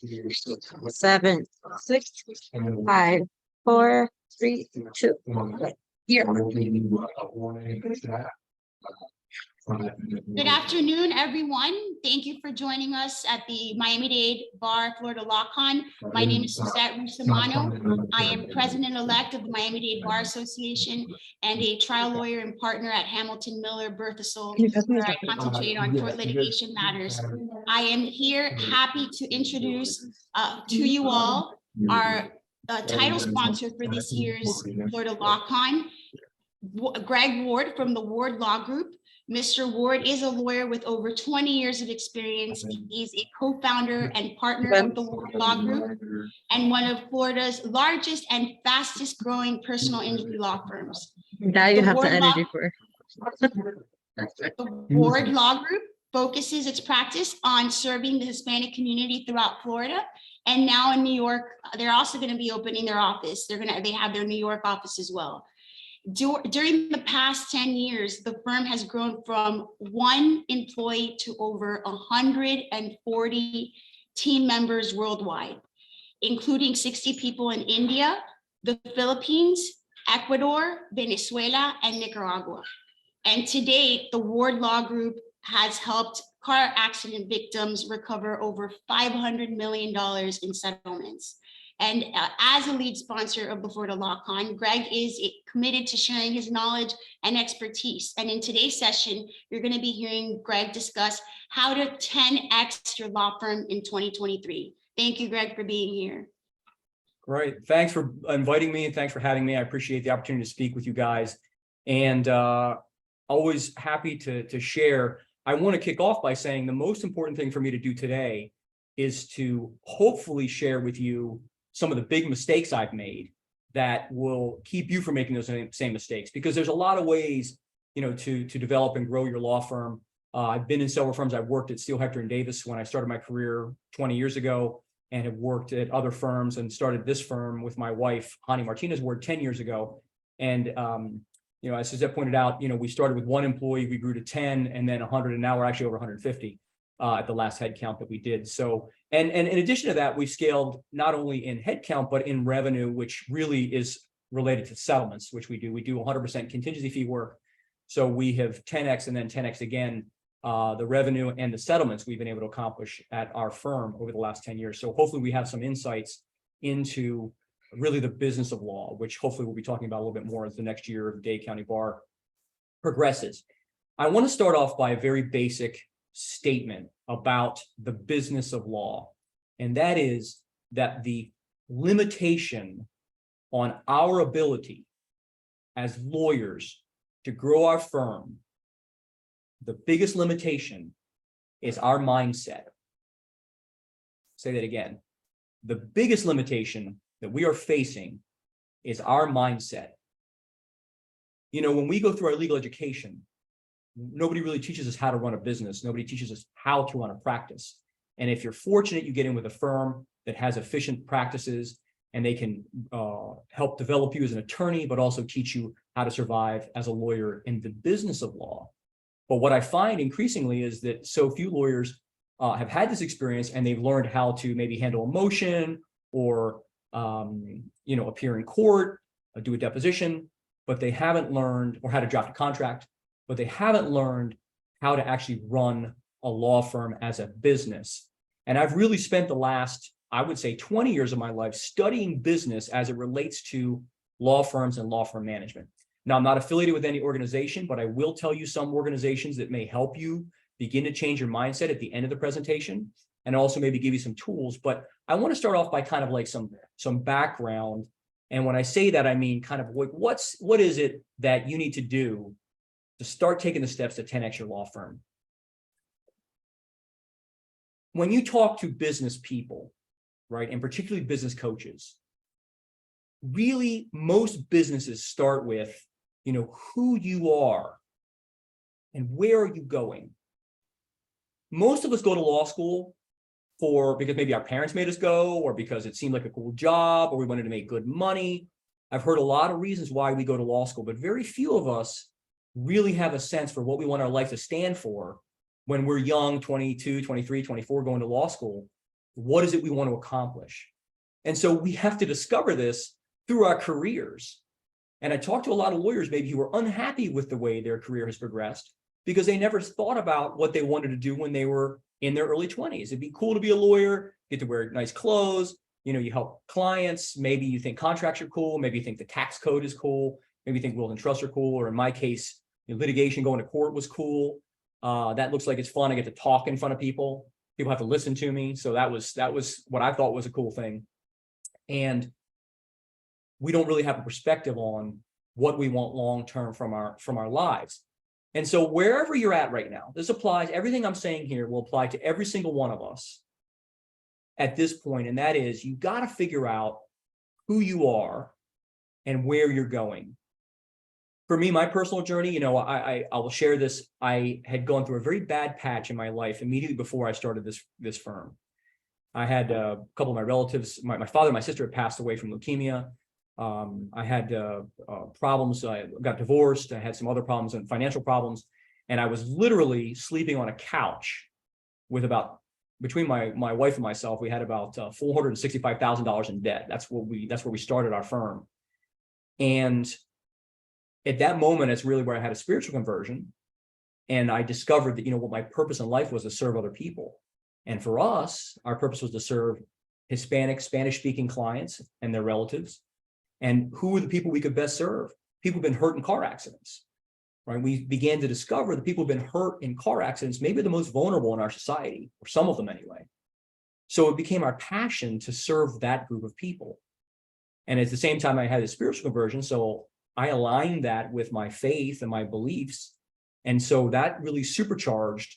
7, 6, 5, 4, 3, 2. Here. Good afternoon, everyone. Thank you for joining us at the Miami-Dade Bar Florida LawCon. My name is Suzette Rustamano. I am president-elect of the Miami-Dade Bar Association and a trial lawyer and partner at Hamilton Miller Berthasol, where I concentrate on court litigation matters. I am here happy to introduce to you all our title sponsor for this year's Florida LawCon, Greg Ward from the Ward Law Group. Mr. Ward is a lawyer with over 20 years of experience. He's a co-founder and partner of the Ward Law Group and one of Florida's largest and fastest growing personal injury law firms. Now you have the energy for. The Ward Law Group focuses its practice on serving the Hispanic community throughout Florida. And now in New York, they're also going to be opening their office. They have their New York office as well. During the past 10 years, the firm has grown from 1 employee to over 140 team members worldwide, including 60 people in India, the Philippines, Ecuador, Venezuela, and Nicaragua. And to date, the Ward Law Group has helped car accident victims recover over $500 million in settlements. And as a lead sponsor of the Florida LawCon, Greg is committed to sharing his knowledge and expertise. And in today's session, you're going to be hearing Greg discuss how to 10x your law firm in 2023. Thank you, Greg, for being here. Great. Thanks for inviting me and thanks for having me. I appreciate the opportunity to speak with you guys. And always happy to share. I want to kick off by saying the most important thing for me to do today is to hopefully share with you some of the big mistakes I've made that will keep you from making those same mistakes, because there's a lot of ways, to develop and grow your law firm. I've been in several firms. I've worked at Steele, Hector & Davis when I started my career 20 years ago, and have worked at other firms and started this firm with my wife, Hani Martinez Ward, 10 years ago. And, as Suzette pointed out, we started with 1 employee, we grew to 10, and then 100, and now we're actually over 150 at the last head count that we did. So, and in addition to that, we've scaled not only in headcount, but in revenue, which really is related to settlements, which we do. We do 100% contingency fee work. So we have 10x and then 10x again, the revenue and the settlements we've been able to accomplish at our firm over the last 10 years. So hopefully we have some insights into really the business of law, which hopefully we'll be talking about a little bit more as the next year of the Dade County Bar progresses. I want to start off by a very basic statement about the business of law, and that is that the limitation on our ability as lawyers to grow our firm, the biggest limitation is our mindset. Say that again. The biggest limitation that we are facing is our mindset. When we go through our legal education, nobody really teaches us how to run a business. Nobody teaches us how to run a practice. And if you're fortunate, you get in with a firm that has efficient practices and they can help develop you as an attorney, but also teach you how to survive as a lawyer in the business of law. But what I find increasingly is that so few lawyers have had this experience, and they've learned how to maybe handle emotion or appear in court, do a deposition, but they haven't learned, or how to draft a contract, but they haven't learned how to actually run a law firm as a business. And I've really spent the last, I would say, 20 years of my life studying business as it relates to law firms and law firm management. Now, I'm not affiliated with any organization, but I will tell you some organizations that may help you begin to change your mindset at the end of the presentation, and also maybe give you some tools. But I want to start off by kind of like some background. And when I say that, I mean kind of like what is it that you need to do to start taking the steps to 10x your law firm? When you talk to business people, right, and particularly business coaches, really most businesses start with, who you are and where are you going. Most of us go to law school because maybe our parents made us go, or because it seemed like a cool job, or we wanted to make good money. I've heard a lot of reasons why we go to law school, but very few of us really have a sense for what we want our life to stand for when we're young, 22, 23, 24, going to law school. What is it we want to accomplish? And so we have to discover this through our careers. And I talked to a lot of lawyers maybe who were unhappy with the way their career has progressed because they never thought about what they wanted to do when they were in their early 20s. It'd be cool to be a lawyer, get to wear nice clothes, you help clients. Maybe you think contracts are cool. Maybe you think the tax code is cool. Maybe you think wills and trusts are cool. Or in my case, litigation, going to court was cool. That looks like it's fun. I get to talk in front of people. People have to listen to me. So that was what I thought was a cool thing. And we don't really have a perspective on what we want long-term from our lives. And so wherever you're at right now, this applies, everything I'm saying here will apply to every single one of us at this point. And that is, you got to figure out who you are and where you're going. For me, my personal journey, I will share this. I had gone through a very bad patch in my life immediately before I started this firm. I had a couple of my relatives, my father and my sister had passed away from leukemia. I had problems. I got divorced. I had some other problems and financial problems. And I was literally sleeping on a couch with between my wife and myself, we had about $465,000 in debt. That's where we started our firm. And at that moment, it's really where I had a spiritual conversion. And I discovered that, what my purpose in life was to serve other people. And for us, our purpose was to serve Hispanic, Spanish-speaking clients and their relatives. And who were the people we could best serve? People who've been hurt in car accidents, right? We began to discover that people who've been hurt in car accidents may be the most vulnerable in our society, or some of them anyway. So it became our passion to serve that group of people. And at the same time, I had a spiritual conversion. So I aligned that with my faith and my beliefs. And so that really supercharged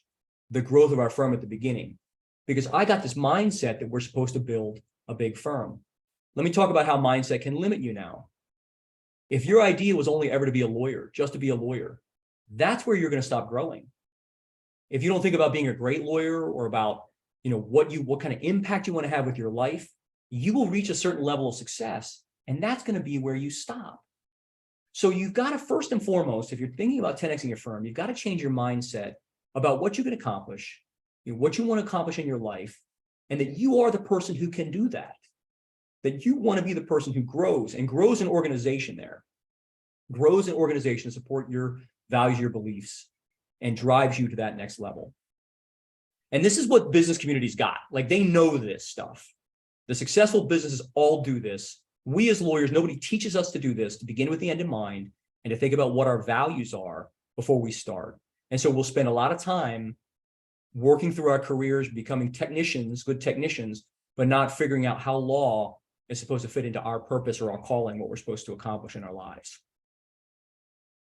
the growth of our firm at the beginning, because I got this mindset that we're supposed to build a big firm. Let me talk about how mindset can limit you now. If your idea was only ever to be a lawyer, just to be a lawyer, that's where you're going to stop growing. If you don't think about being a great lawyer or about, what kind of impact you want to have with your life, you will reach a certain level of success, and that's going to be where you stop. So you've got to, first and foremost, if you're thinking about 10xing your firm, you've got to change your mindset about what you can accomplish, what you want to accomplish in your life, and that you are the person who can do that. That you want to be the person who grows an organization there, grows an organization to support your values, your beliefs, and drives you to that next level. And this is what business communities got. Like, they know this stuff. The successful businesses all do this. We as lawyers, nobody teaches us to do this, to begin with the end in mind and to think about what our values are before we start. And so we'll spend a lot of time working through our careers, becoming technicians, good technicians, but not figuring out how law is supposed to fit into our purpose or our calling, what we're supposed to accomplish in our lives.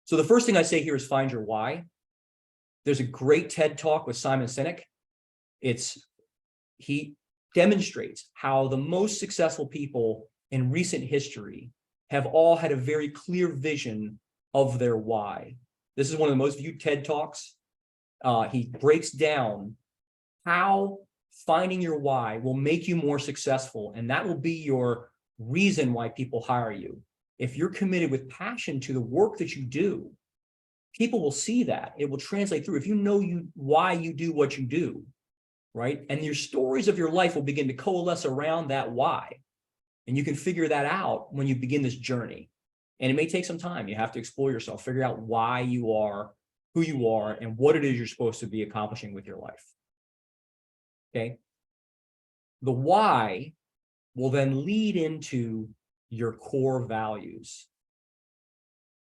So the first thing I say here is find your why. There's a great TED talk with Simon Sinek. He demonstrates how the most successful people in recent history have all had a very clear vision of their why. This is one of the most viewed TED talks. He breaks down how finding your why will make you more successful, and that will be your reason why people hire you. If you're committed with passion to the work that you do, people will see that. It will translate through. If you know why you do what you do, right? And your stories of your life will begin to coalesce around that why. And you can figure that out when you begin this journey. And it may take some time. You have to explore yourself, figure out why you are who you are and what it is you're supposed to be accomplishing with your life. Okay. The why will then lead into your core values.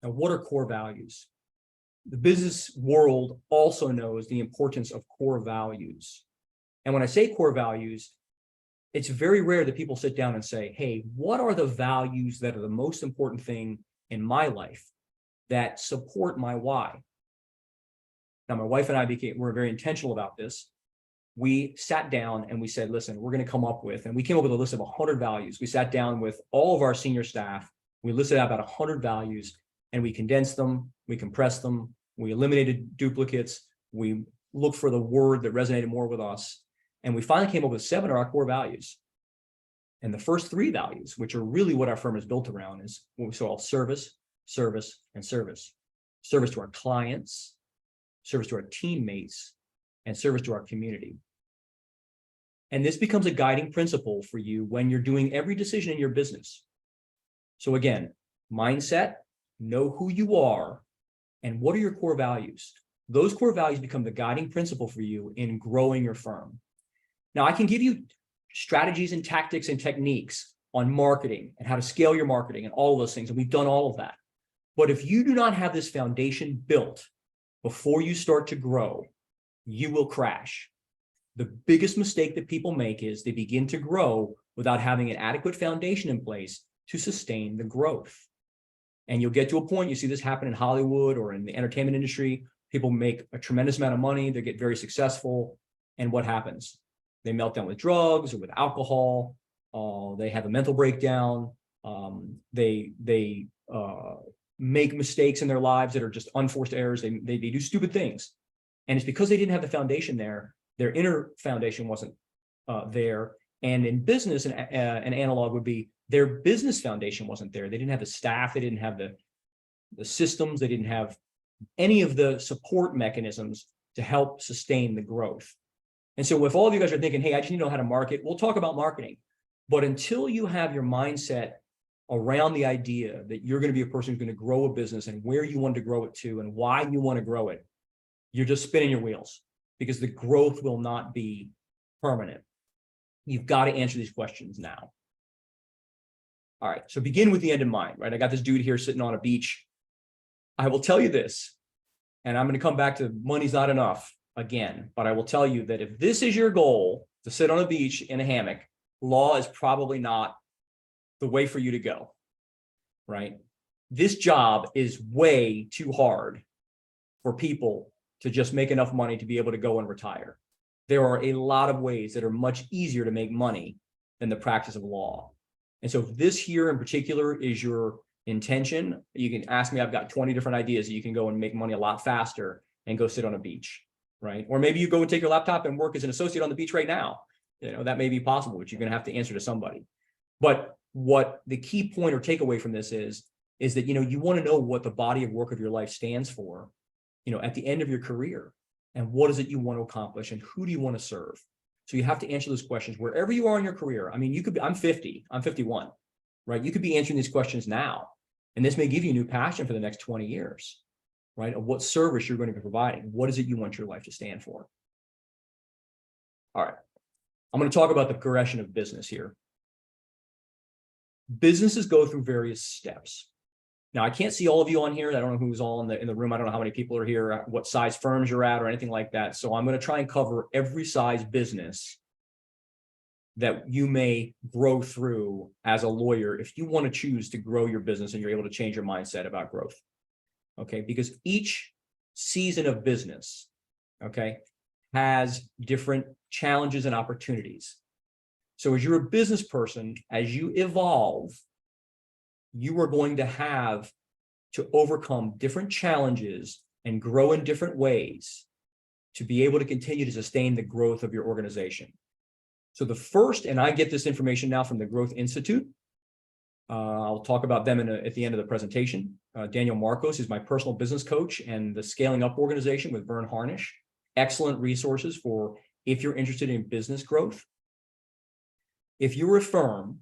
Now, what are core values? The business world also knows the importance of core values. And when I say core values, it's very rare that people sit down and say, hey, what are the values that are the most important thing in my life that support my why? Now, my wife and I were very intentional about this. We sat down and we said, listen, we're going to come up with, and we came up with a list of 100 values. We sat down with all of our senior staff. We listed out about 100 values and we condensed them. We compressed them. We eliminated duplicates. We looked for the word that resonated more with us. And we finally came up with 7 of our core values. And the first 3 values, which are really what our firm is built around, is what we call service, service, and service. Service to our clients, service to our teammates, and service to our community. And this becomes a guiding principle for you when you're doing every decision in your business. So again, mindset, know who you are, and what are your core values. Those core values become the guiding principle for you in growing your firm. Now, I can give you strategies and tactics and techniques on marketing and how to scale your marketing and all of those things, and we've done all of that. But if you do not have this foundation built before you start to grow, you will crash. The biggest mistake that people make is they begin to grow without having an adequate foundation in place to sustain the growth. And you'll get to a point, you see this happen in Hollywood or in the entertainment industry, people make a tremendous amount of money, they get very successful, and what happens? They melt down with drugs or with alcohol, they have a mental breakdown, they make mistakes in their lives that are just unforced errors, they do stupid things. And it's because they didn't have the foundation there, their inner foundation wasn't there. And in business, an analog would be their business foundation wasn't there. They didn't have the staff, they didn't have the systems, they didn't have any of the support mechanisms to help sustain the growth. And so if all of you guys are thinking, hey, I just need to know how to market, we'll talk about marketing. But until you have your mindset around the idea that you're going to be a person who's going to grow a business and where you want to grow it to and why you want to grow it, you're just spinning your wheels because the growth will not be permanent. You've got to answer these questions now. All right, so begin with the end in mind, right? I got this dude here sitting on a beach. I will tell you this, and I'm going to come back to money's not enough again, but I will tell you that if this is your goal to sit on a beach in a hammock, law is probably not the way for you to go, right? This job is way too hard for people to just make enough money to be able to go and retire. There are a lot of ways that are much easier to make money than the practice of law. And so if this here in particular is your intention, you can ask me, I've got 20 different ideas that you can go and make money a lot faster and go sit on a beach, right? Or maybe you go and take your laptop and work as an associate on the beach right now. You know, that may be possible, but you're going to have to answer to somebody. But what the key point or takeaway from this is that, you know, you want to know what the body of work of your life stands for, you know, at the end of your career, and what is it you want to accomplish and who do you want to serve? So you have to answer those questions wherever you are in your career. I mean, you could be, I'm 50, I'm 51, right? You could be answering these questions now, and this may give you a new passion for the next 20 years, right? Of what service you're going to be providing. What is it you want your life to stand for? All right. I'm going to talk about the progression of business here. Businesses go through various steps. Now, I can't see all of you on here. I don't know who's all in the room. I don't know how many people are here, what size firms you're at or anything like that. So I'm going to try and cover every size business that you may grow through as a lawyer if you want to choose to grow your business and you're able to change your mindset about growth. Okay, because each season of business, okay, has different challenges and opportunities. So as you're a business person, as you evolve, you are going to have to overcome different challenges and grow in different ways to be able to continue to sustain the growth of your organization. So the first, and I get this information now from the Growth Institute. I'll talk about them at the end of the presentation. Daniel Marcos is my personal business coach and the Scaling Up organization with Vern Harnish. Excellent resources for if you're interested in business growth. If you're a firm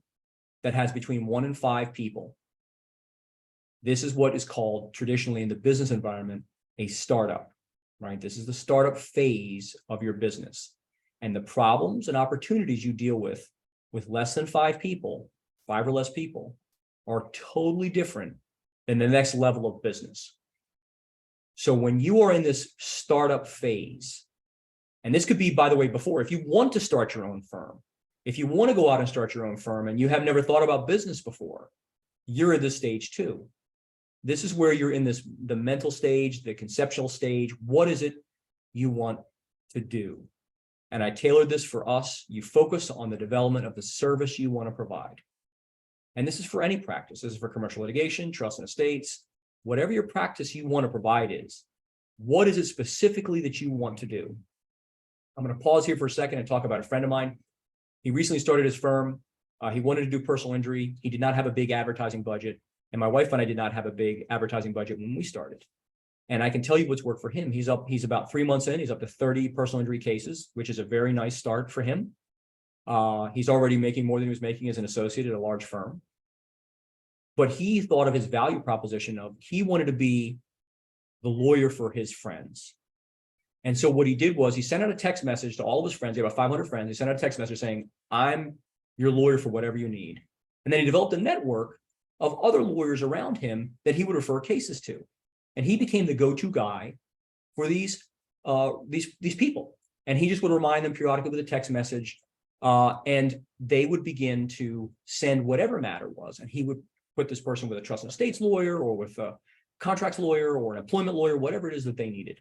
that has between 1 and 5 people, this is what is called traditionally in the business environment, a startup, right? This is the startup phase of your business. And the problems and opportunities you deal with less than 5 people, 5 or less people, are totally different than the next level of business. So when you are in this startup phase, and this could be, by the way, before, if you want to start your own firm, if you want to go out and start your own firm and you have never thought about business before, you're at this stage too. This is where you're in the mental stage, the conceptual stage. What is it you want to do? And I tailored this for us. You focus on the development of the service you want to provide. And this is for any practice. This is for commercial litigation, trust and estates, whatever your practice you want to provide is. What is it specifically that you want to do? I'm going to pause here for a second and talk about a friend of mine. He recently started his firm. He wanted to do personal injury. He did not have a big advertising budget. And my wife and I did not have a big advertising budget when we started. And I can tell you what's worked for him. He's about 3 months in. He's up to 30 personal injury cases, which is a very nice start for him. He's already making more than he was making as an associate at a large firm. But he thought of his value proposition of he wanted to be the lawyer for his friends. And so what he did was he sent out a text message to all of his friends. He had about 500 friends. He sent out a text message saying, I'm your lawyer for whatever you need. And then he developed a network of other lawyers around him that he would refer cases to. And he became the go-to guy for these people. And he just would remind them periodically with a text message. And they would begin to send whatever matter was. And he would put this person with a trust and estates lawyer or with a contracts lawyer or an employment lawyer, whatever it is that they needed.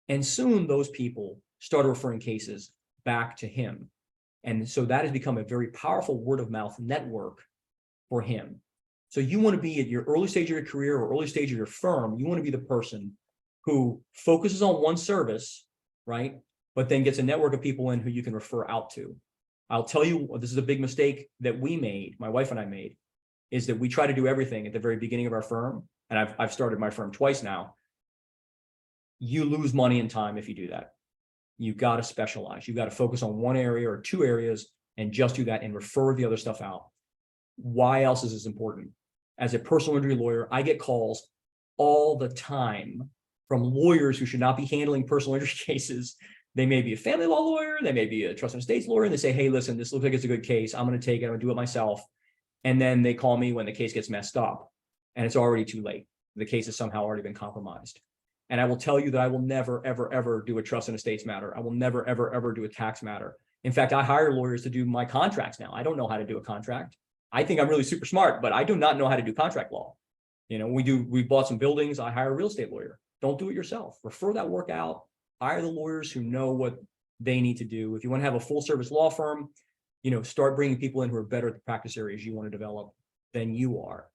And soon those people started referring cases back to him. And so that has become a very powerful word of mouth network for him. So you want to be at your early stage of your career or early stage of your firm, you want to be the person who focuses on one service, right? But then gets a network of people in who you can refer out to. I'll tell you, this is a big mistake that we made, my wife and I made, is that we try to do everything at the very beginning of our firm. And I've started my firm twice now. You lose money and time if you do that. You've got to specialize. You've got to focus on one area or two areas and just do that and refer the other stuff out. Why else is this important? As a personal injury lawyer, I get calls all the time from lawyers who should not be handling personal injury cases. They may be a family law lawyer, they may be a trust and estates lawyer, and they say, hey, listen, this looks like it's a good case. I'm going to take it, I'm going to do it myself. And then they call me when the case gets messed up and it's already too late. The case has somehow already been compromised. And I will tell you that I will never, ever, ever do a trust and estates matter. I will never, ever, ever do a tax matter. In fact, I hire lawyers to do my contracts now. I don't know how to do a contract. I think I'm really super smart, but I do not know how to do contract law. You know, we bought some buildings. I hire a real estate lawyer. Don't do it yourself. Refer that work out. Hire the lawyers who know what they need to do. If you want to have a full service law firm, you know, start bringing people in who are better at the practice areas you want to develop than you are.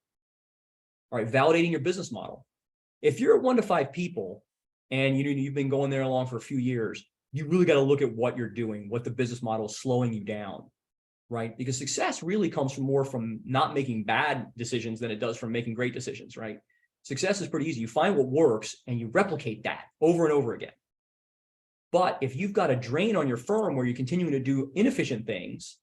All right, validating your business model. If you're at 1 to 5 people and you've been going there along for a few years, you really got to look at what you're doing, what the business model is slowing you down, right? Because success really comes from not making bad decisions than it does from making great decisions, right? Success is pretty easy. You find what works and you replicate that over and over again. But if you've got a drain on your firm where you're continuing to do inefficient things,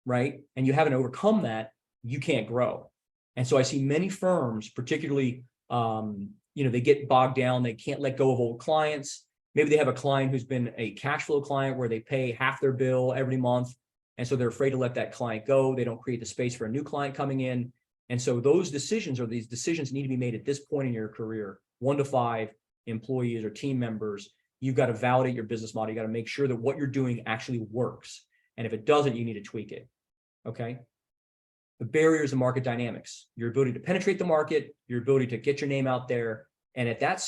right, and you haven't overcome that, you can't grow. And so I see many firms, particularly, they get bogged down. They can't let go of old clients. Maybe they have a client who's been a cash flow client where they pay half their bill every month. And so they're afraid to let that client go. They don't create the space for a new client coming in. And so these decisions need to be made at this point in your career. 1 to 5 employees or team members, you've got to validate your business model. You got to make sure that what you're doing actually works. And if it doesn't, you need to tweak it. Okay. The barriers of market dynamics, your ability to penetrate the market, your ability to get your name out there. And at this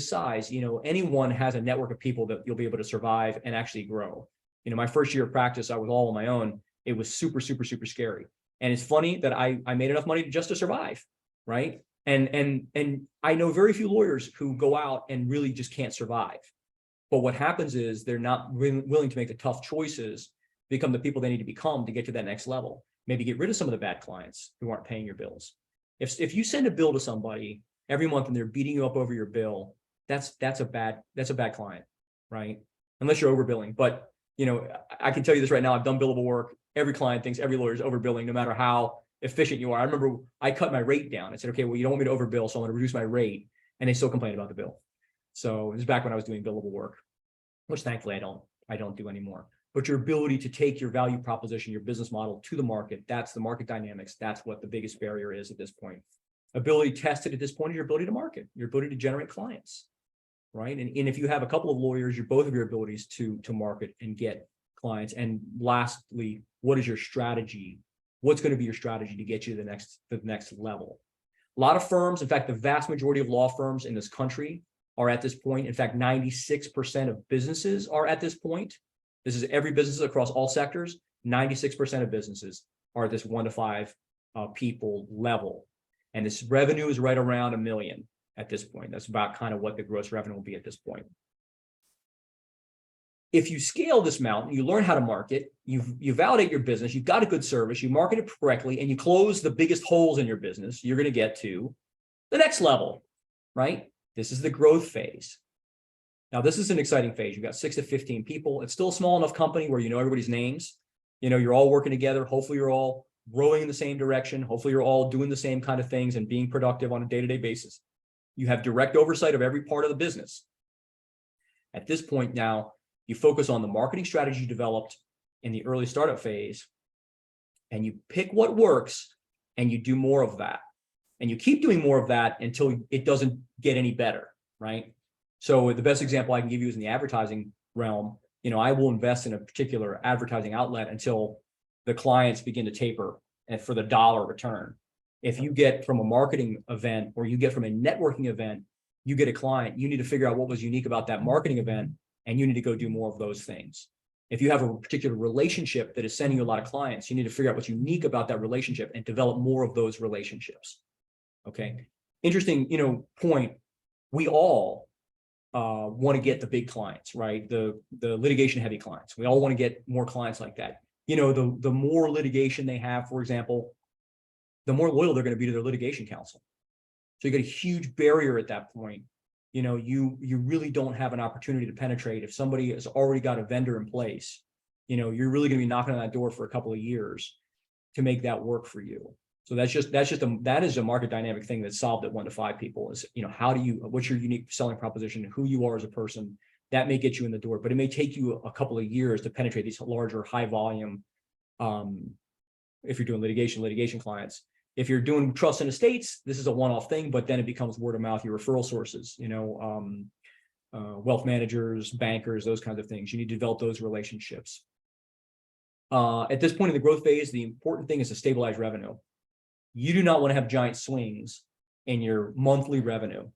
size, anyone has a network of people that you'll be able to survive and actually grow. My first year of practice, I was all on my own. It was super, super, super scary. And it's funny that I made enough money just to survive, right? And I know very few lawyers who go out and really just can't survive. But what happens is they're not willing to make the tough choices, become the people they need to become to get to that next level. Maybe get rid of some of the bad clients who aren't paying your bills. If you send a bill to somebody every month and they're beating you up over your bill, that's a bad client, right? Unless you're overbilling. But I can tell you this right now, I've done billable work. Every client thinks every lawyer is overbilling, no matter how efficient you are. I remember I cut my rate down. I said, okay, well, you don't want me to overbill, so I'm going to reduce my rate. And they still complain about the bill. So it was back when I was doing billable work, which thankfully I don't do anymore. But your ability to take your value proposition, your business model to the market, that's the market dynamics. That's what the biggest barrier is at this point. Ability tested at this point is your ability to market, your ability to generate clients, right? And if you have a couple of lawyers, both of your abilities to market and get clients. And lastly, what is your strategy? What's going to be your strategy to get you to the next level? A lot of firms, in fact, the vast majority of law firms in this country are at this point. In fact, 96% of businesses are at this point. This is every business across all sectors. 96% of businesses are at this 1 to 5 people level. And this revenue is right around $1 million at this point. That's about kind of what the gross revenue will be at this point. If you scale this mountain, you learn how to market, you validate your business, you've got a good service, you market it correctly, and you close the biggest holes in your business, you're going to get to the next level, right? This is the growth phase. Now, this is an exciting phase. You've got 6 to 15 people. It's still a small enough company where you know everybody's names, You're all working together. Hopefully you're all rowing in the same direction. Hopefully you're all doing the same kind of things and being productive on a day-to-day basis. You have direct oversight of every part of the business. At this point now, you focus on the marketing strategy you developed in the early startup phase, and you pick what works and you do more of that. And you keep doing more of that until it doesn't get any better, right? So the best example I can give you is in the advertising realm. I will invest in a particular advertising outlet until the clients begin to taper and for the dollar return. If you get from a marketing event or you get from a networking event, you get a client, you need to figure out what was unique about that marketing event, and you need to go do more of those things. If you have a particular relationship that is sending you a lot of clients, you need to figure out what's unique about that relationship and develop more of those relationships. Okay. Interesting, point. We all want to get the big clients, right? The litigation heavy clients. We all want to get more clients like that. The more litigation they have, for example, the more loyal they're going to be to their litigation counsel. So you get a huge barrier at that point. You really don't have an opportunity to penetrate. If somebody has already got a vendor in place, you're really going to be knocking on that door for a couple of years to make that work for you. So that is a market dynamic thing that's solved at 1 to 5 people is, what's your unique selling proposition, who you are as a person. That may get you in the door, but it may take you a couple of years to penetrate these larger, high volume. If you're doing litigation clients. If you're doing trust and estates, this is a one-off thing, but then it becomes word of mouth, your referral sources, wealth managers, bankers, those kinds of things. You need to develop those relationships. At this point in the growth phase, the important thing is to stabilize revenue. You do not want to have giant swings in your monthly revenue. It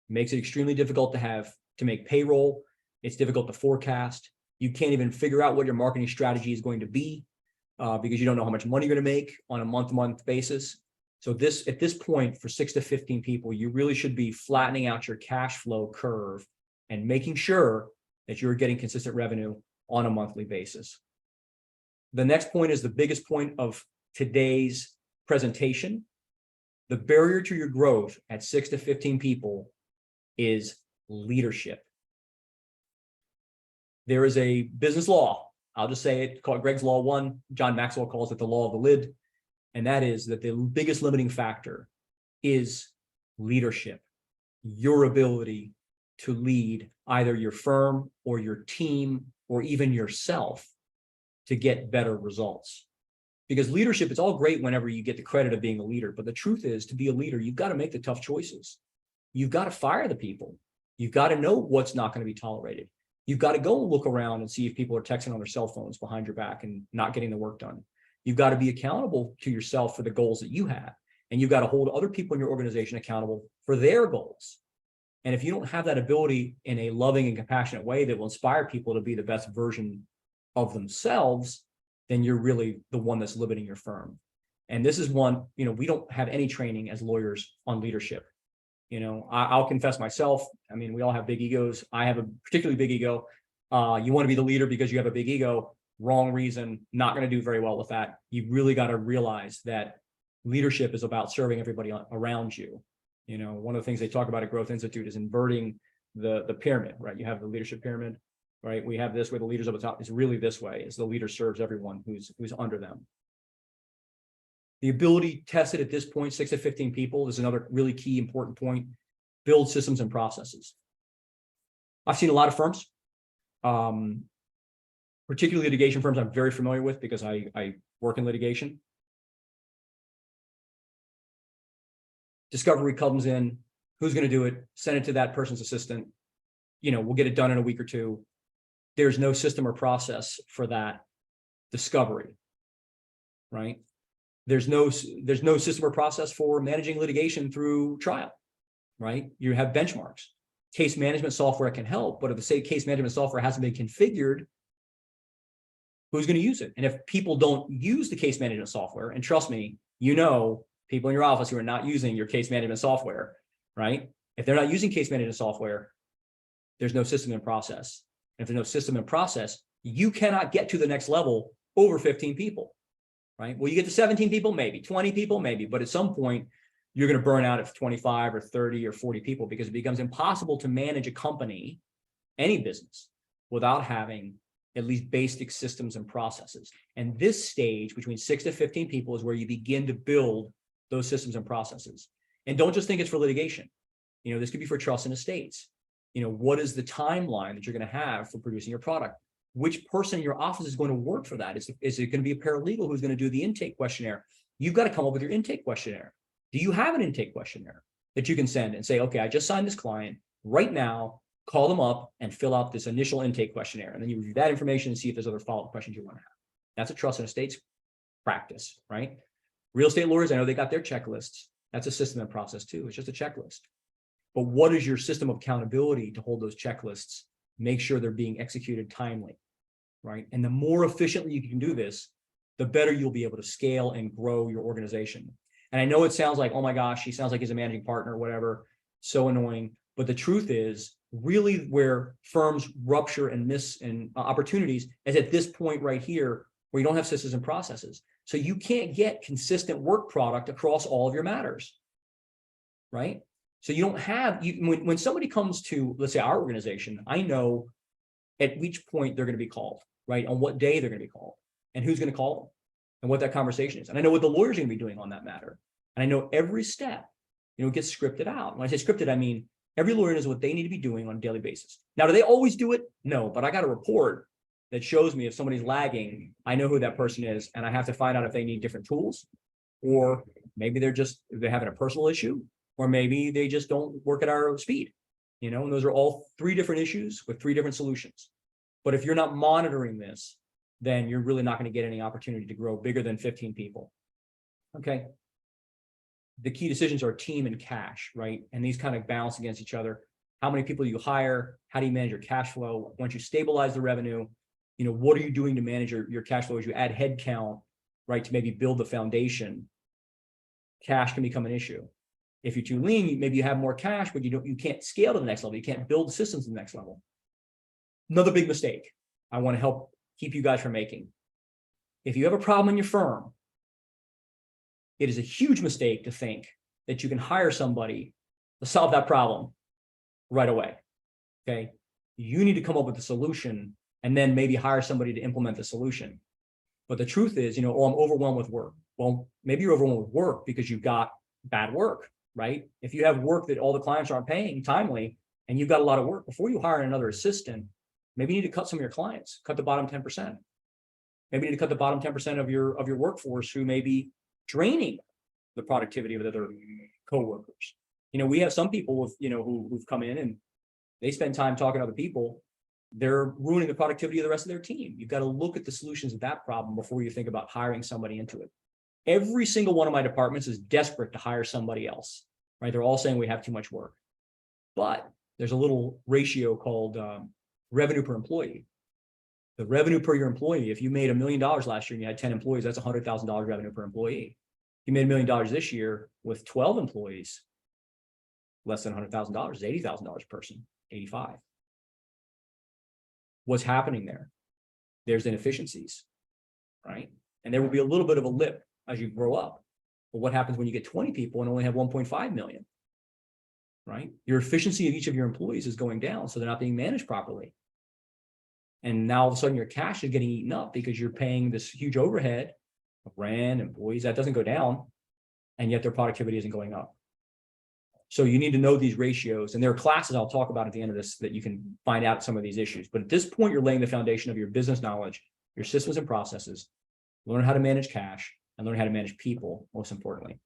makes it extremely difficult to make payroll. It's difficult to forecast. You can't even figure out what your marketing strategy is going to be because you don't know how much money you're going to make on a month-to-month basis. So at this point, for 6 to 15 people, you really should be flattening out your cash flow curve and making sure that you're getting consistent revenue on a monthly basis. The next point is the biggest point of today's presentation. The barrier to your growth at 6 to 15 people is leadership. There is a business law. I'll just say it, called Greg's Law 1. John Maxwell calls it the law of the lid. And that is that the biggest limiting factor is leadership, your ability to lead either your firm or your team or even yourself to get better results. Because leadership, it's all great whenever you get the credit of being a leader. But the truth is, to be a leader, you've got to make the tough choices. You've got to fire the people. You've got to know what's not going to be tolerated. You've got to go and look around and see if people are texting on their cell phones behind your back and not getting the work done. You've got to be accountable to yourself for the goals that you have. And you've got to hold other people in your organization accountable for their goals. And if you don't have that ability in a loving and compassionate way that will inspire people to be the best version of themselves, then you're really the one that's limiting your firm. And this is one, we don't have any training as lawyers on leadership. I'll confess myself. I mean, we all have big egos. I have a particularly big ego. You want to be the leader because you have a big ego. Wrong reason, not going to do very well with that. You really got to realize that leadership is about serving everybody around you. One of the things they talk about at Growth Institute is inverting the pyramid, right? You have the leadership pyramid, right? We have this where the leaders up the top is really this way, is the leader serves everyone who's under them. The ability tested at this point, 6 to 15 people, is another really key important point. Build systems and processes. I've seen a lot of firms, particularly litigation firms I'm very familiar with because I work in litigation. Discovery comes in, who's going to do it? Send it to that person's assistant. We'll get it done in a week or two. There's no system or process for that discovery, right? There's no system or process for managing litigation through trial, right? You have benchmarks. Case management software can help, but if the case management software hasn't been configured, who's going to use it? And if people don't use the case management software, and trust me, people in your office who are not using your case management software, right? If they're not using case management software, there's no system and process. And if there's no system and process, you cannot get to the next level over 15 people, right? Well, you get to 17 people, maybe 20 people, maybe, but at some point you're going to burn out at 25 or 30 or 40 people because it becomes impossible to manage a company, any business, without having at least basic systems and processes. And this stage between 6 to 15 people is where you begin to build those systems and processes. And don't just think it's for litigation. This could be for trust and estates. What is the timeline that you're going to have for producing your product? Which person in your office is going to work for that? Is it going to be a paralegal who's going to do the intake questionnaire? You've got to come up with your intake questionnaire. Do you have an intake questionnaire that you can send and say, okay, I just signed this client right now, call them up and fill out this initial intake questionnaire. And then you review that information and see if there's other follow-up questions you want to have. That's a trust and estates practice, right? Real estate lawyers, I know they got their checklists. That's a system and process too. It's just a checklist. But what is your system of accountability to hold those checklists? Make sure they're being executed timely, right? And the more efficiently you can do this, the better you'll be able to scale and grow your organization. And I know it sounds like, oh my gosh, he sounds like he's a managing partner or whatever, so annoying. But the truth is, really where firms rupture and miss opportunities is at this point right here, where you don't have systems and processes. So you can't get consistent work product across all of your matters, right? So you don't have, when somebody comes to, let's say, our organization, I know at which point they're going to be called, right? On what day they're going to be called and who's going to call them and what that conversation is. And I know what the lawyer's going to be doing on that matter. And I know every step, it gets scripted out. When I say scripted, I mean, every lawyer knows what they need to be doing on a daily basis. Now, do they always do it? No, but I got a report that shows me if somebody's lagging, I know who that person is, and I have to find out if they need different tools, or maybe they're having a personal issue, or maybe they just don't work at our speed, and those are all 3 different issues with 3 different solutions. But if you're not monitoring this, then you're really not going to get any opportunity to grow bigger than 15 people. Okay. The key decisions are team and cash, right? And these kind of balance against each other. How many people you hire? How do you manage your cash flow? Once you stabilize the revenue, what are you doing to manage your cash flow as you add headcount, right? To maybe build the foundation. Cash can become an issue. If you're too lean, maybe you have more cash, but you can't scale to the next level. You can't build systems to the next level. Another big mistake I want to help keep you guys from making. If you have a problem in your firm, it is a huge mistake to think that you can hire somebody to solve that problem right away. Okay. You need to come up with a solution and then maybe hire somebody to implement the solution. But the truth is, oh, I'm overwhelmed with work. Well, maybe you're overwhelmed with work because you've got bad work, right? If you have work that all the clients aren't paying timely and you've got a lot of work, before you hire another assistant, maybe you need to cut some of your clients, cut the bottom 10%. Maybe you need to cut the bottom 10% of your workforce who may be draining the productivity of other coworkers. We have some people with, who've come in and they spend time talking to other people. They're ruining the productivity of the rest of their team. You've got to look at the solutions of that problem before you think about hiring somebody into it. Every single one of my departments is desperate to hire somebody else, right? They're all saying we have too much work, but there's a little ratio called revenue per employee. The revenue per your employee, if you made $1 million last year and you had 10 employees, that's $100,000 revenue per employee. If you made $1 million this year with 12 employees, less than $100,000 is $80,000 per person, 85. What's happening there? There's inefficiencies, right? And there will be a little bit of a lip as you grow up. But what happens when you get 20 people and only have 1.5 million, right? Your efficiency of each of your employees is going down, so they're not being managed properly. And now all of a sudden your cash is getting eaten up because you're paying this huge overhead of rent, employees, that doesn't go down, and yet their productivity isn't going up. So you need to know these ratios, and there are classes I'll talk about at the end of this that you can find out some of these issues. But at this point, you're laying the foundation of your business knowledge, your systems and processes, learn how to manage cash, and learn how to manage people, most importantly.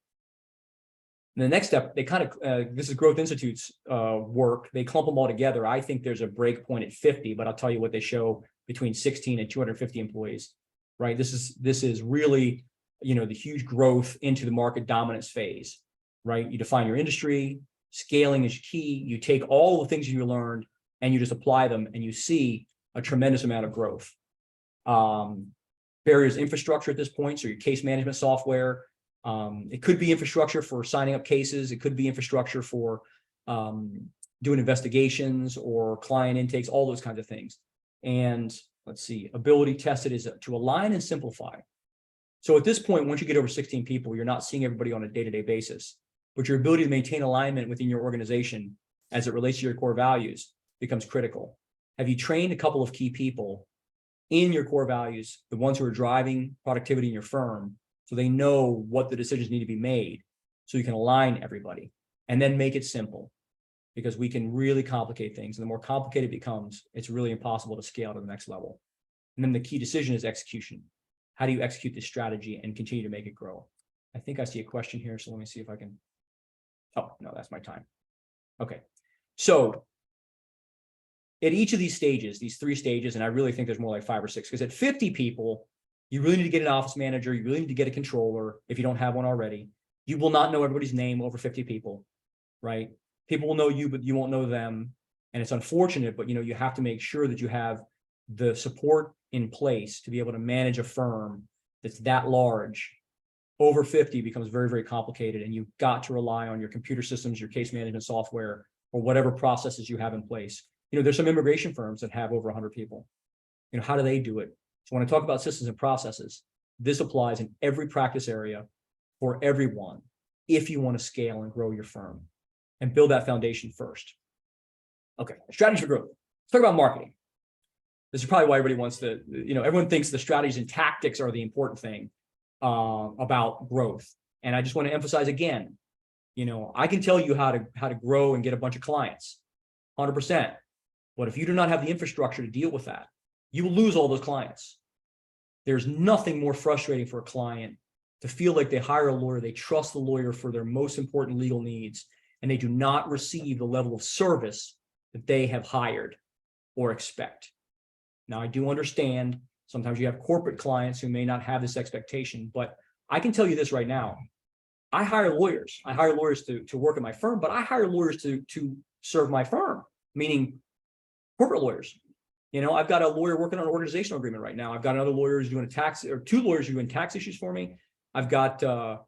And the next step, they kind of, this is Growth Institute's work. They clump them all together. I think there's a break point at 50, but I'll tell you what they show between 16 and 250 employees, right? This is really, the huge growth into the market dominance phase, right? You define your industry, scaling is key. You take all the things you learned and you just apply them and you see a tremendous amount of growth. Barriers infrastructure at this point, so your case management software. It could be infrastructure for signing up cases. It could be infrastructure for doing investigations or client intakes, all those kinds of things. And let's see, ability tested is to align and simplify. So at this point, once you get over 16 people, you're not seeing everybody on a day-to-day basis, but your ability to maintain alignment within your organization as it relates to your core values becomes critical. Have you trained a couple of key people in your core values, the ones who are driving productivity in your firm, so they know what the decisions need to be made, so you can align everybody, and then make it simple, because we can really complicate things. And the more complicated it becomes, it's really impossible to scale to the next level. And then the key decision is execution. How do you execute this strategy and continue to make it grow? I think I see a question here, so let me see if I can. Oh, no, that's my time. Okay, so at each of these stages, these 3 stages, and I really think there's more like 5 or 6, because at 50 people, you really need to get an office manager, you really need to get a controller if you don't have one already. You will not know everybody's name over 50 people, right? People will know you, but you won't know them. And it's unfortunate, but you have to make sure that you have the support in place to be able to manage a firm that's that large. Over 50 becomes very, very complicated, and you've got to rely on your computer systems, your case management software, or whatever processes you have in place. There's some immigration firms that have over 100 people. How do they do it? So when I talk about systems and processes, this applies in every practice area for everyone if you want to scale and grow your firm and build that foundation first. Okay, strategy for growth. Let's talk about marketing. This is probably why everybody wants to, everyone thinks the strategies and tactics are the important thing about growth. And I just want to emphasize again, I can tell you how to grow and get a bunch of clients, 100%. But if you do not have the infrastructure to deal with that, you will lose all those clients. There's nothing more frustrating for a client to feel like they hire a lawyer, they trust the lawyer for their most important legal needs, and they do not receive the level of service that they have hired or expect. Now, I do understand sometimes you have corporate clients who may not have this expectation, but I can tell you this right now. I hire lawyers. I hire lawyers to work at my firm, but I hire lawyers to serve my firm, meaning corporate lawyers. I've got a lawyer working on an organizational agreement right now. I've got another lawyer who's doing 2 lawyers who are doing tax issues for me. I've got a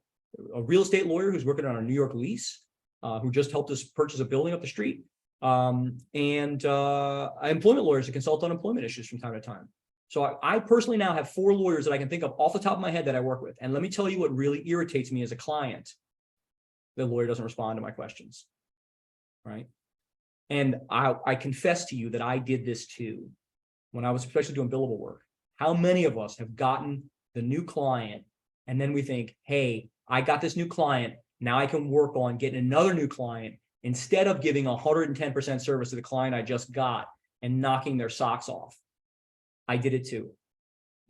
real estate lawyer who's working on a New York lease, who just helped us purchase a building up the street. And employment lawyers to consult on employment issues from time to time. So I personally now have 4 lawyers that I can think of off the top of my head that I work with. And let me tell you what really irritates me as a client. The lawyer doesn't respond to my questions, right? And I confess to you that I did this too, when I was especially doing billable work. How many of us have gotten the new client and then we think, hey, I got this new client, now I can work on getting another new client instead of giving 110% service to the client I just got and knocking their socks off. I did it too.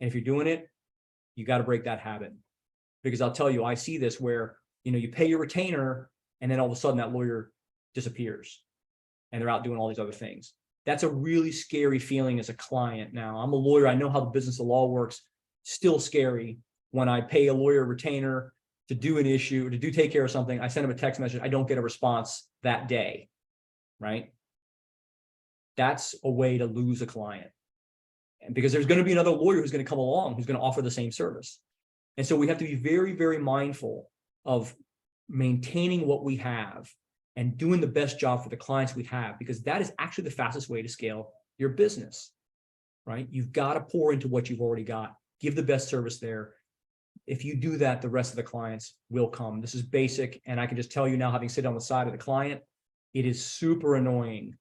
And if you're doing it, you got to break that habit, because I'll tell you, I see this where, you pay your retainer and then all of a sudden that lawyer disappears and they're out doing all these other things. That's a really scary feeling as a client. Now, I'm a lawyer. I know how the business of law works. Still scary when I pay a lawyer retainer to do an issue, to take care of something. I send them a text message. I don't get a response that day, right? That's a way to lose a client. And because there's going to be another lawyer who's going to come along, who's going to offer the same service. And so we have to be very, very mindful of maintaining what we have and doing the best job for the clients we have, because that is actually the fastest way to scale your business, right? You've got to pour into what you've already got, give the best service there. If you do that, the rest of the clients will come. This is basic. And I can just tell you now, having sit on the side of the client, it is super annoying.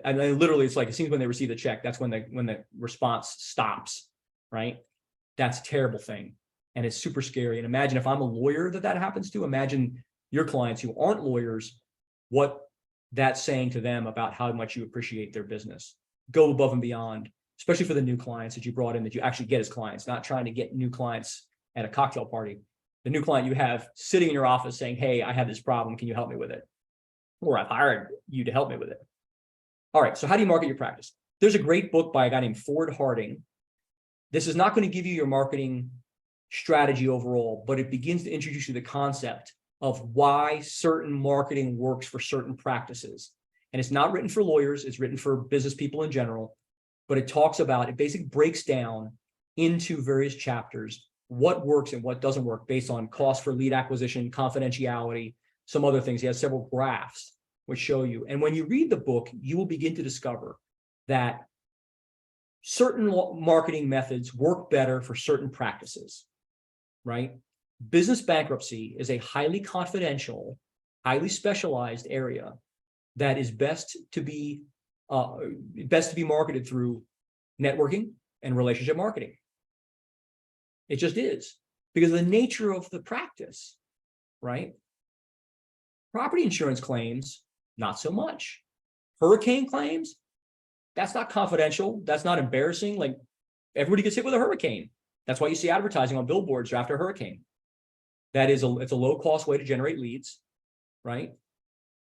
And literally, it's like, it seems when they receive the check, that's when the response stops, right? That's a terrible thing. And it's super scary. And imagine if I'm a lawyer that happens to, imagine your clients who aren't lawyers, what that's saying to them about how much you appreciate their business. Go above and beyond, especially for the new clients that you brought in, that you actually get as clients, not trying to get new clients at a cocktail party. The new client you have sitting in your office saying, hey, I have this problem. Can you help me with it? Or I've hired you to help me with it. All right. So how do you market your practice? There's a great book by a guy named Ford Harding. This is not going to give you your marketing strategy overall, but it begins to introduce you to the concept of why certain marketing works for certain practices. And it's not written for lawyers. It's written for business people in general, but it basically breaks down into various chapters, what works and what doesn't work based on cost for lead acquisition, confidentiality, some other things. He has several graphs which show you. And when you read the book, you will begin to discover that certain marketing methods work better for certain practices, right? Business bankruptcy is a highly confidential, highly specialized area that is best to be marketed through networking, and relationship marketing. It just is because of the nature of the practice, right? Property insurance claims, not so much. Hurricane claims, that's not confidential. That's not embarrassing. Like everybody gets hit with a hurricane. That's why you see advertising on billboards after a hurricane. It's a low cost way to generate leads, right?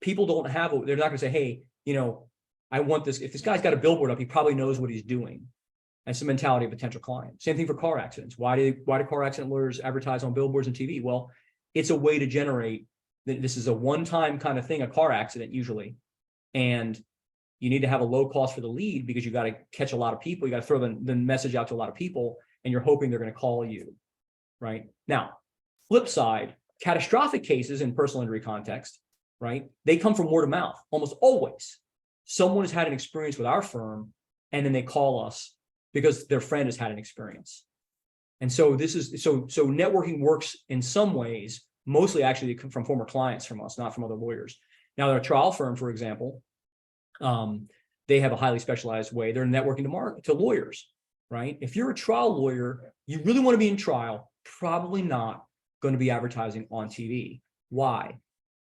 People don't have, they're not gonna say, hey, I want this. If this guy's got a billboard up, he probably knows what he's doing. That's the mentality of potential client. Same thing for car accidents. Why do car accident lawyers advertise on billboards and TV? Well, it's a way to generate, this is a one-time kind of thing, a car accident usually. And you need to have a low cost for the lead because you got to catch a lot of people. You got to throw the message out to a lot of people and you're hoping they're going to call you, right? Now, flip side, catastrophic cases in personal injury context, right? They come from word of mouth almost always. Someone has had an experience with our firm and then they call us because their friend has had an experience. And so so networking works in some ways, mostly actually from former clients from us, not from other lawyers. Now, they're a trial firm, for example. They have a highly specialized way. They're networking to lawyers, right? If you're a trial lawyer, you really want to be in trial, probably not going to be advertising on TV. Why?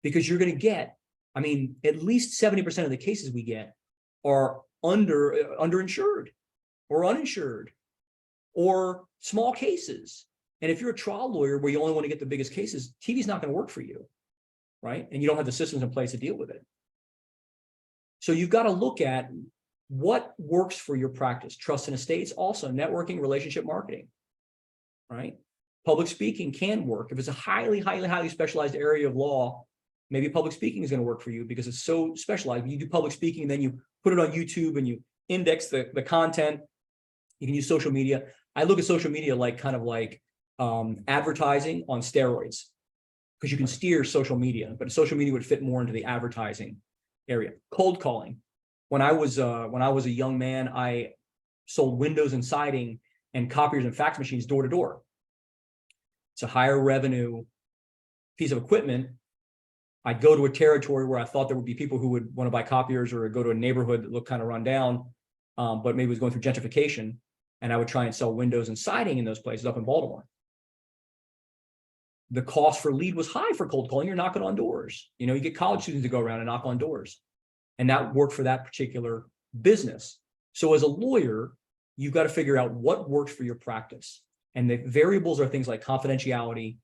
Because you're going to get, at least 70% of the cases we get are underinsured or uninsured or small cases. And if you're a trial lawyer where you only want to get the biggest cases, TV's not going to work for you, right? And you don't have the systems in place to deal with it. So you've got to look at what works for your practice. Trust and estates, also networking, relationship marketing, right? Public speaking can work. If it's a highly, highly, highly specialized area of law, maybe public speaking is going to work for you because it's so specialized. You do public speaking, and then you put it on YouTube and you index the content. You can use social media. I look at social media like advertising on steroids because you can steer social media, but social media would fit more into the advertising area. Cold calling. When I was a young man, I sold windows and siding and copiers and fax machines door to door. It's a higher revenue piece of equipment. I'd go to a territory where I thought there would be people who would want to buy copiers, or go to a neighborhood that looked kind of run down, but maybe was going through gentrification. And I would try and sell windows and siding in those places up in Baltimore. The cost for lead was high for cold calling. You're knocking on doors. You get college students to go around and knock on doors. And that worked for that particular business. So as a lawyer, you've got to figure out what works for your practice. And the variables are things like confidentiality,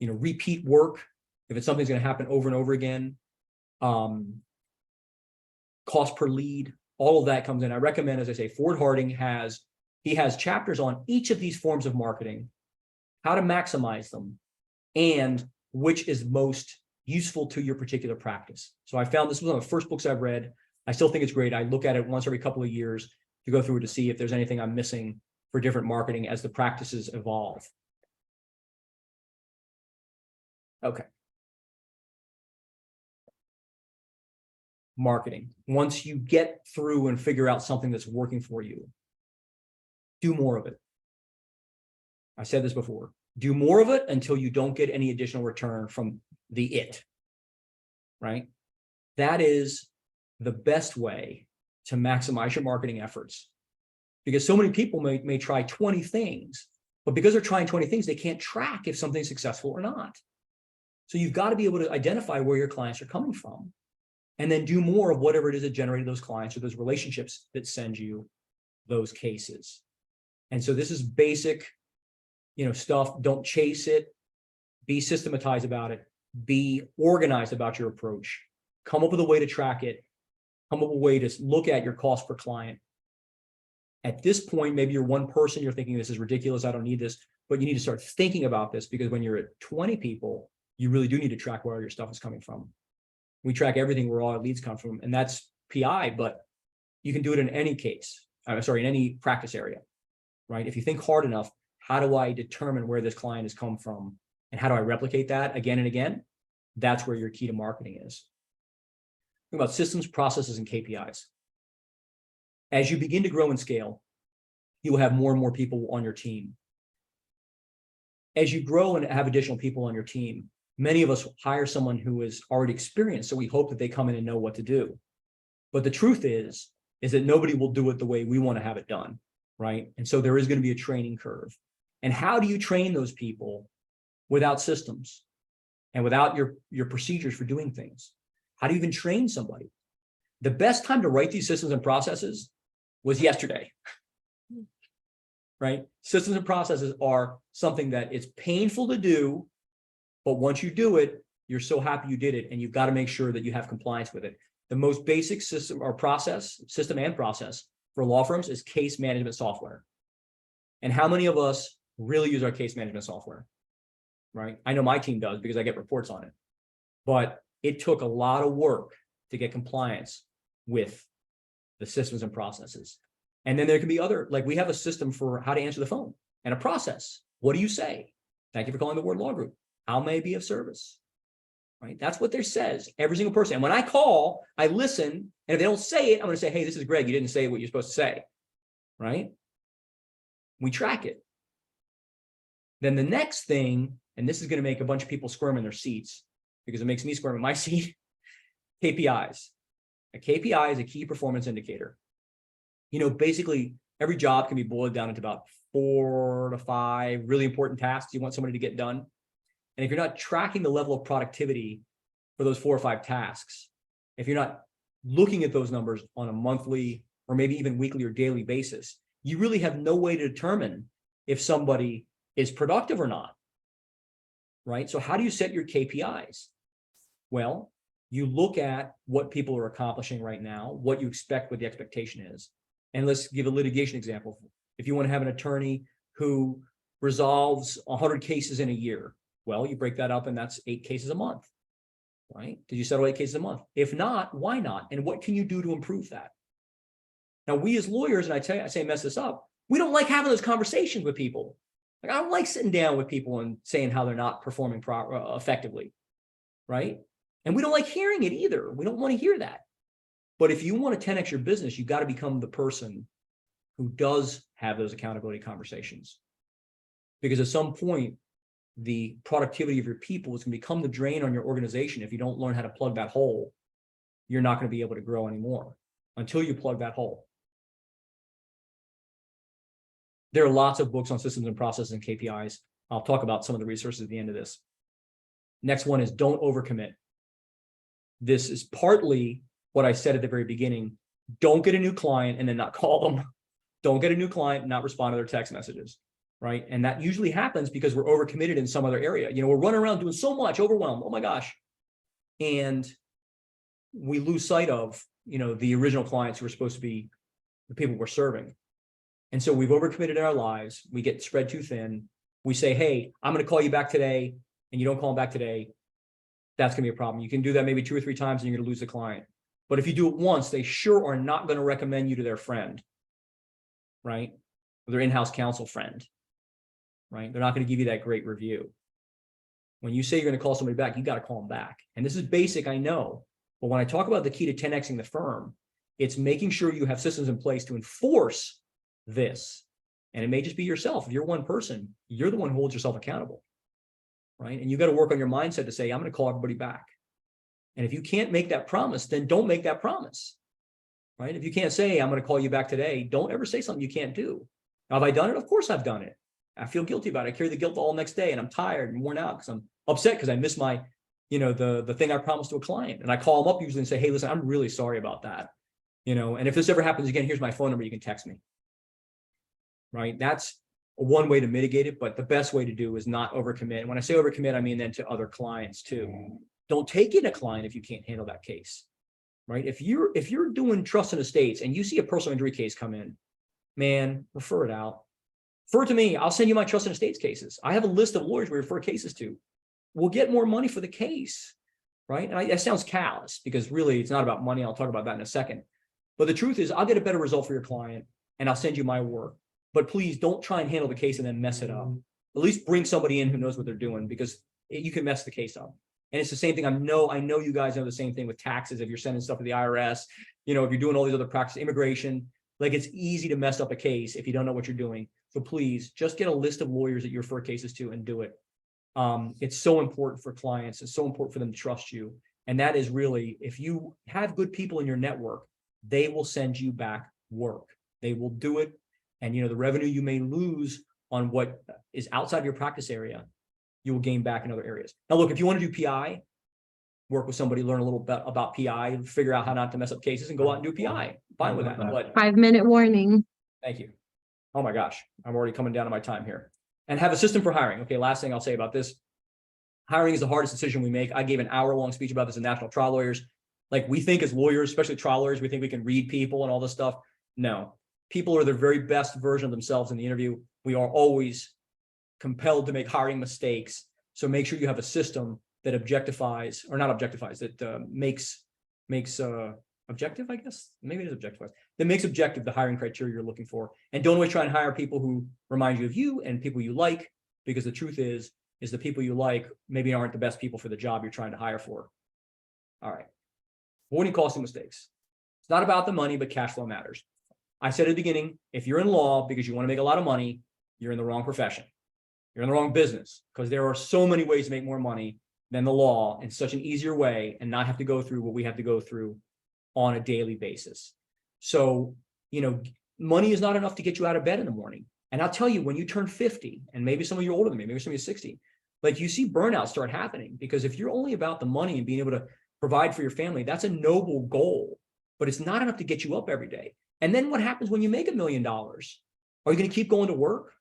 repeat work, if it's something's going to happen over and over again, cost per lead, all of that comes in. I recommend, as I say, Ford Harding has chapters on each of these forms of marketing, how to maximize them, and which is most useful to your particular practice. So I found this was one of the first books I've read. I still think it's great. I look at it once every couple of years to go through it to see if there's anything I'm missing for different marketing as the practices evolve. Okay. Marketing. Once you get through and figure out something that's working for you, do more of it. I said this before. Do more of it until you don't get any additional return from it, right? That is the best way to maximize your marketing efforts, because so many people may try 20 things, but because they're trying 20 things, they can't track if something's successful or not. So you've got to be able to identify where your clients are coming from, and then do more of whatever it is that generated those clients or those relationships that send you those cases. And so this is basic, stuff. Don't chase it. Be systematized about it. Be organized about your approach. Come up with a way to track it. Come up with a way to look at your cost per client. At this point, maybe you're one person, you're thinking this is ridiculous, I don't need this, but you need to start thinking about this, because when you're at 20 people, you really do need to track where all your stuff is coming from. We track everything where all our leads come from, and that's PI, but you can do it in any case. In any practice area, right? If you think hard enough, how do I determine where this client has come from? And how do I replicate that again and again? That's where your key to marketing is. Think about systems, processes, and KPIs. As you begin to grow and scale, you will have more and more people on your team. As you grow and have additional people on your team, many of us hire someone who is already experienced, so we hope that they come in and know what to do. But the truth is that nobody will do it the way we want to have it done. right? And so there is going to be a training curve. And how do you train those people without systems and without your procedures for doing things? How do you even train somebody? The best time to write these systems and processes was yesterday, right? Systems and processes are something that it's painful to do, but once you do it, you're so happy you did it, and you've got to make sure that you have compliance with it. The most basic system and process for law firms is case management software. And how many of us really use our case management software, right? I know my team does because I get reports on it, but it took a lot of work to get compliance with the systems and processes. And then there can be other, like we have a system for how to answer the phone and a process. What do you say? Thank you for calling the Ward Law Group. How may I be of service? Right? That's what there says, every single person. And when I call, I listen. And if they don't say it, I'm going to say, hey, this is Greg. You didn't say what you're supposed to say. Right? We track it. Then the next thing, and this is going to make a bunch of people squirm in their seats because it makes me squirm in my seat, KPIs. A KPI is a key performance indicator. You know, basically every job can be boiled down into about 4 to 5 really important tasks you want somebody to get done. And if you're not tracking the level of productivity for those 4 or 5 tasks, if you're not looking at those numbers on a monthly or maybe even weekly or daily basis, you really have no way to determine if somebody is productive or not, right? So how do you set your KPIs? Well, you look at what people are accomplishing right now, what you expect, what the expectation is. And let's give a litigation example. If you want to have an attorney who resolves 100 cases in a year, well, you break that up and that's 8 cases a month, right? Did you settle 8 cases a month? If not, why not? And what can you do to improve that? Now, we as lawyers, and I say mess this up, we don't like having those conversations with people. Like I don't like sitting down with people and saying how they're not performing effectively, right? And we don't like hearing it either. We don't want to hear that. But if you want to 10x your business, you've got to become the person who does have those accountability conversations. Because at some point, the productivity of your people is going to become the drain on your organization. If you don't learn how to plug that hole, you're not going to be able to grow anymore until you plug that hole. There are lots of books on systems and processes and KPIs. I'll talk about some of the resources at the end of this. Next one is don't overcommit. This is partly what I said at the very beginning. Don't get a new client and then not call them. Don't get a new client and not respond to their text messages, right? And that usually happens because we're overcommitted in some other area. You know, we're running around doing so much, overwhelmed. Oh my gosh. And we lose sight of, you know, the original clients who are supposed to be the people we're serving. And so we've overcommitted in our lives. We get spread too thin. We say, hey, I'm going to call you back today, and you don't call them back today. That's going to be a problem. You can do that maybe 2 or 3 times and you're going to lose the client. But if you do it once, they sure are not going to recommend you to their friend, right? Or their in-house counsel friend, right? They're not going to give you that great review. When you say you're going to call somebody back, you got to call them back. And this is basic, I know. But when I talk about the key to 10xing the firm, it's making sure you have systems in place to enforce this. And it may just be yourself. If you're one person, you're the one who holds yourself accountable, right? And you got to work on your mindset to say, I'm going to call everybody back. And if you can't make that promise, then don't make that promise, right? If you can't say, I'm going to call you back today, don't ever say something you can't do. Now, have I done it? Of course I've done it. I feel guilty about it. I carry the guilt all next day and I'm tired and worn out because I'm upset because I missed my, you know, the thing I promised to a client. And I call them up usually and say, hey, listen, I'm really sorry about that. You know, and if this ever happens again, here's my phone number. You can text me. Right? That's one way to mitigate it, but the best way to do is not overcommit. And when I say overcommit, I mean then to other clients too. Don't take in a client if you can't handle that case, right? If you're doing trust and estates and you see a personal injury case come in, man, refer it out. Refer it to me. I'll send you my trust and estates cases. I have a list of lawyers we refer cases to. We'll get more money for the case, right? And that sounds callous because really it's not about money. I'll talk about that in a second. But the truth is I'll get a better result for your client and I'll send you my work. But please don't try and handle the case and then mess it up. At least bring somebody in who knows what they're doing because you can mess the case up. And it's the same thing. I know you guys know the same thing with taxes. If you're sending stuff to the IRS, you know, if you're doing all these other practices, immigration, like it's easy to mess up a case if you don't know what you're doing. So please just get a list of lawyers that you refer cases to and do it. It's so important for clients. It's so important for them to trust you. And that is really, if you have good people in your network, they will send you back work. They will do it. And, the revenue you may lose on what is outside your practice area, you will gain back in other areas. Now, look, if you want to do PI, work with somebody, learn a little bit about PI, figure out how not to mess up cases and go out and do PI. Fine with that. But 5-minute warning. thank you. Oh my gosh, I'm already coming down to my time here. And have a system for hiring. Okay, last thing I'll say about this. Hiring is the hardest decision we make. I gave an hour-long speech about this in National Trial Lawyers. Like, we think as lawyers, especially trial lawyers, we think we can read people and all this stuff. No, people are their very best version of themselves in the interview. We are always compelled to make hiring mistakes. So make sure you have a system that objectifies, or not objectifies, that makes objective, I guess. Maybe it is objectifies. That makes objective the hiring criteria you're looking for. And don't always try and hire people who remind you of you and people you like, because the truth is the people you like maybe aren't the best people for the job you're trying to hire for. All right. Avoiding costly mistakes. It's not about the money, but cash flow matters. I said at the beginning, if you're in law because you want to make a lot of money, you're in the wrong profession. You're in the wrong business, because there are so many ways to make more money than the law in such an easier way and not have to go through what we have to go through on a daily basis. So, money is not enough to get you out of bed in the morning. And I'll tell you, when you turn 50, and maybe some of you are older than me, maybe some of you are 60, like, you see burnout start happening, because if you're only about the money and being able to provide for your family, that's a noble goal, but it's not enough to get you up every day. And then what happens when you make $1 million? Are you going to keep going to work?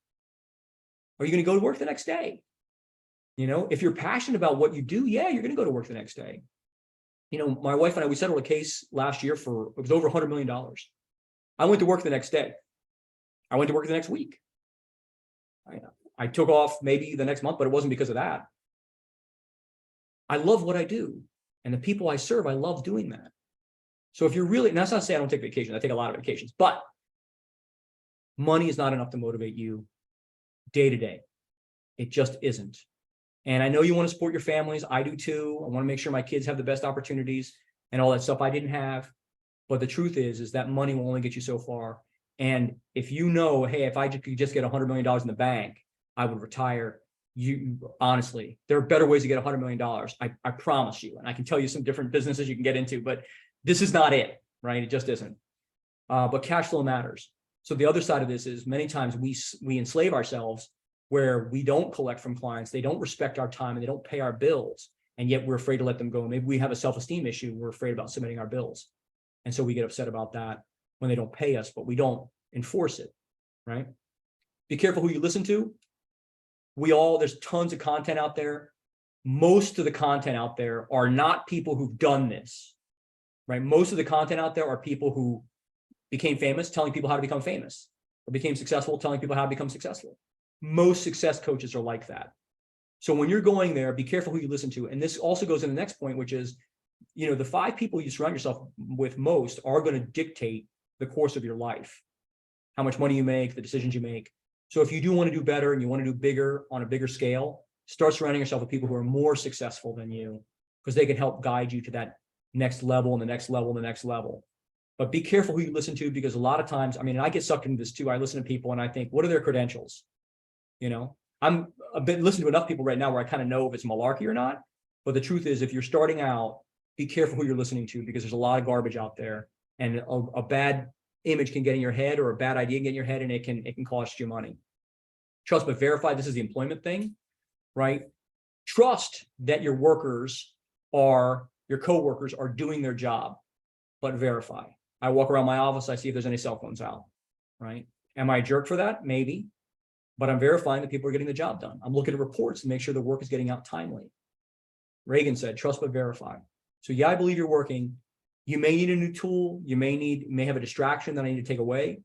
Are you going to go to work the next day? If you're passionate about what you do, yeah, you're going to go to work the next day. My wife and I, we settled a case last year it was over $100 million. I went to work the next day. I went to work the next week. I took off maybe the next month, but it wasn't because of that. I love what I do. And the people I serve, I love doing that. So if you're really, and that's not to say I don't take vacations, I take a lot of vacations, but money is not enough to motivate you day to day. It just isn't. And I know you want to support your families. I do too. I want to make sure my kids have the best opportunities and all that stuff I didn't have. But the truth is that money will only get you so far. And if hey, if I could just get $100 million in the bank, I would retire. Honestly, there are better ways to get $100 million. I promise you. And I can tell you some different businesses you can get into, but this is not it, right? It just isn't. But cash flow matters. So the other side of this is many times we enslave ourselves where we don't collect from clients, they don't respect our time, and they don't pay our bills, and yet we're afraid to let them go. Maybe we have a self-esteem issue, we're afraid about submitting our bills. And so we get upset about that when they don't pay us, but we don't enforce it, right? Be careful who you listen to. There's tons of content out there. Most of the content out there are not people who've done this, right? Most of the content out there are people who became famous, telling people how to become famous, or became successful, telling people how to become successful. Most success coaches are like that. So when you're going there, be careful who you listen to. And this also goes in the next point, which is, the 5 people you surround yourself with most are going to dictate the course of your life, how much money you make, the decisions you make. So if you do want to do better and you want to do bigger on a bigger scale, start surrounding yourself with people who are more successful than you, because they can help guide you to that next level and the next level and the next level. But be careful who you listen to, because a lot of times, I get sucked into this too. I listen to people and I think, what are their credentials? I've been listening to enough people right now where I kind of know if it's malarkey or not. But the truth is, if you're starting out, be careful who you're listening to, because there's a lot of garbage out there, and a bad image can get in your head, or a bad idea can get in your head, and it can cost you money. Trust but verify. This is the employment thing, right? Trust that your coworkers are doing their job, but verify. I walk around my office, I see if there's any cell phones out, right? Am I a jerk for that? Maybe. But I'm verifying that people are getting the job done. I'm looking at reports to make sure the work is getting out timely. Reagan said, trust but verify. So yeah, I believe you're working. You may need a new tool. You may have a distraction that I need to take away.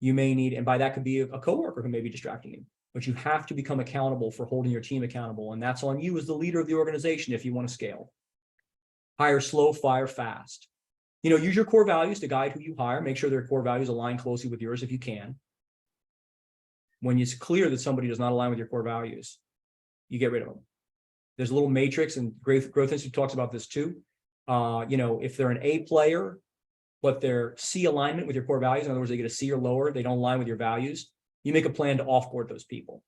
You may need, and by that could be a coworker who may be distracting you. But you have to become accountable for holding your team accountable. And that's on you as the leader of the organization if you want to scale. Hire slow, fire fast. Use your core values to guide who you hire. Make sure their core values align closely with yours if you can. When it's clear that somebody does not align with your core values, you get rid of them. There's a little matrix, and Growth Institute talks about this too. If they're an A player, but they're C alignment with your core values, in other words, they get a C or lower, they don't align with your values, you make a plan to offboard those people.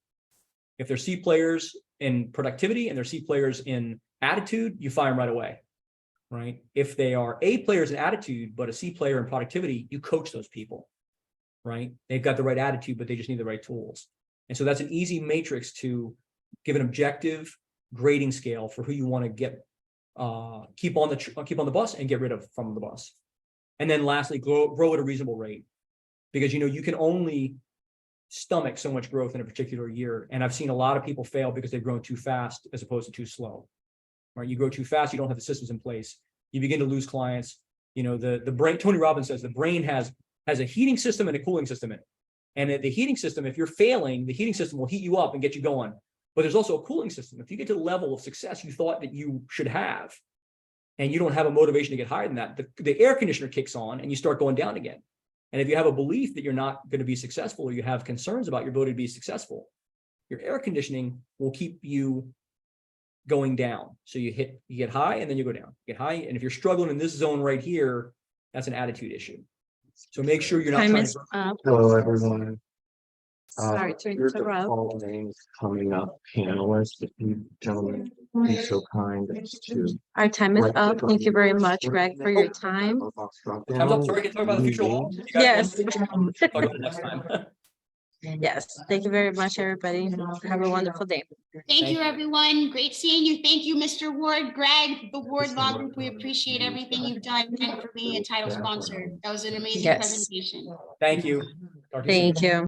If they're C players in productivity and they're C players in attitude, you fire them right away, right? If they are A players in attitude, but a C player in productivity, you coach those people. right? They've got the right attitude, but they just need the right tools. And so that's an easy matrix to give an objective grading scale for who you want to get, keep on the bus and get rid of from the bus. And then lastly, grow at a reasonable rate, because you can only stomach so much growth in a particular year. And I've seen a lot of people fail because they've grown too fast as opposed to too slow. Right? You grow too fast, you don't have the systems in place. You begin to lose clients. The brain, Tony Robbins says the brain has a heating system and a cooling system in it. And the heating system, if you're failing, the heating system will heat you up and get you going. But there's also a cooling system. If you get to the level of success you thought that you should have, and you don't have a motivation to get higher than that, the air conditioner kicks on and you start going down again. And if you have a belief that you're not going to be successful, or you have concerns about your ability to be successful, your air conditioning will keep you going down. So you get high and then you go down, get high. And if you're struggling in this zone right here, that's an attitude issue. So make sure you're not Time trying is to. up. Hello, everyone. Sorry to Your interrupt. default names coming up, panelists, if you gentlemen be so kind as to. Our time is write up. it Thank you on very your much, Greg, for your screen. time. Time's up. Sorry, we can talk about the future law. You guys Yes. want to talk about it next time. Yes, thank you very much, everybody. Have a wonderful day. Thank you, you. everyone. Great seeing you. Thank you, Mr. Ward, Greg, the Ward Mr. Law Ward. Group. We appreciate everything you've done and for being a title sponsor. That was an amazing Yes. presentation. Thank you. Talk to you soon. Thank you.